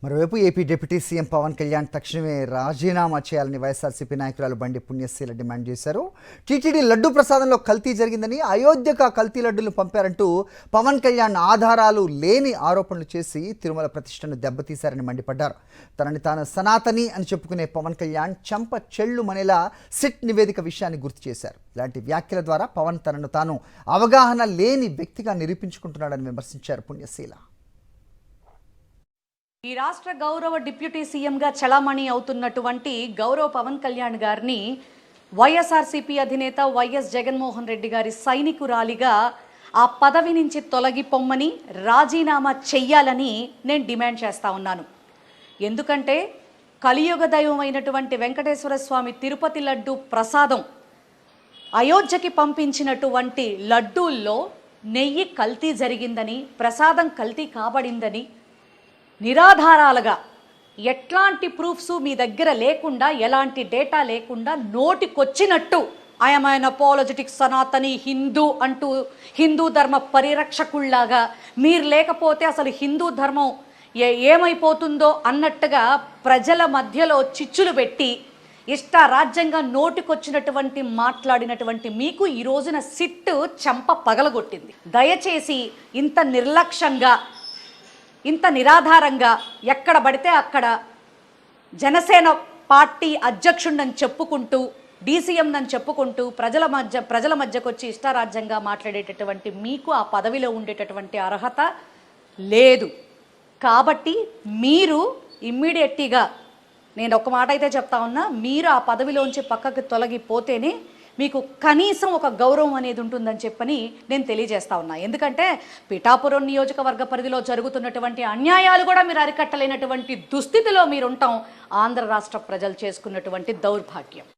మరోవైపు AP deputy CM Pawan Kalyan తక్షణమే రాజీనామా చేయాలని వైఎస్ఆర్సీపీ నాయకురాలు బండి పుణ్యశీల డిమాండ్ చేశారు. టీటీడీ లడ్డు ప్రసాదంలో కల్తీ జరిగిందని, అయోధ్యకు కల్తీ లడ్డులు పంపారంటూ పవన్ కళ్యాణ్ ఆధారాలు లేని ఆరోపణలు చేసి తిరుమల ప్రతిష్టను దెబ్బతీశారని మండిపడ్డారు. తనని తాను సనాతని అని చెప్పుకునే పవన్ కళ్యాణ్ చెంప చెళ్ళు మనేలా సిట్ నివేదిక విషయాన్ని గుర్తు చేశారు. ఇలాంటి వ్యాఖ్యల ద్వారా పవన్ తనను తాను అవగాహన లేని వ్యక్తిగా నిరూపించుకుంటున్నాడని విమర్శించారు పుణ్యశీల. ఈ రాష్ట్ర గౌరవ డిప్యూటీ సీఎంగా చలామణి అవుతున్నటువంటి గౌరవ పవన్ కళ్యాణ్ గారిని వైఎస్ఆర్సీపీ అధినేత వైఎస్ జగన్మోహన్ రెడ్డి గారి సైనికురాలిగా ఆ పదవి నుంచి తొలగిపోమ్మని, రాజీనామా చెయ్యాలని నేను డిమాండ్ చేస్తా ఉన్నాను. ఎందుకంటే కలియుగ దైవం అయినటువంటి వెంకటేశ్వర స్వామి తిరుపతి లడ్డు ప్రసాదం అయోధ్యకి పంపించినటువంటి లడ్డూల్లో నెయ్యి కల్తీ జరిగిందని, ప్రసాదం కల్తీ కాబడిందని నిరాధారాలుగా ఎట్లాంటి ప్రూఫ్స్ మీ దగ్గర లేకుండా, ఎలాంటి డేటా లేకుండా నోటికొచ్చినట్టు ఆయన అపాలజెటిక్ సనాతని హిందూ అంటూ హిందూ ధర్మ పరిరక్షకుల్లాగా, మీరు లేకపోతే అసలు హిందూ ధర్మం ఏమైపోతుందో అన్నట్టుగా ప్రజల మధ్యలో చిచ్చులు పెట్టి ఇష్టారాజ్యంగా నోటికొచ్చినటువంటి మాట్లాడినటువంటి మీకు ఈ రోజున సిట్టు చెంప పగలగొట్టింది. దయచేసి ఇంత నిర్లక్ష్యంగా, ఇంత నిరాధారంగా ఎక్కడ పడితే అక్కడ జనసేన పార్టీ అధ్యక్షుడిని చెప్పుకుంటూ, డీసీఎంని చెప్పుకుంటూ ప్రజల మధ్యకు వచ్చి ఇష్టారాజ్యంగా మాట్లాడేటటువంటి మీకు ఆ పదవిలో ఉండేటటువంటి అర్హత లేదు. కాబట్టి మీరు ఇమ్మీడియట్గా, నేను ఒక మాట అయితే చెప్తా ఉన్నా, మీరు ఆ పదవిలోంచి పక్కకు తొలగిపోతేనే మీకు కనీసం ఒక గౌరవం అనేది ఉంటుందని చెప్పని నేను తెలియజేస్తా ఉన్నా. ఎందుకంటే పిఠాపురం నియోజకవర్గ పరిధిలో జరుగుతున్నటువంటి అన్యాయాలు కూడా మీరు అరికట్టలేనటువంటి దుస్థితిలో మీరుంటాం. ఆంధ్ర రాష్ట్ర ప్రజలు చేసుకున్నటువంటి దౌర్భాగ్యం.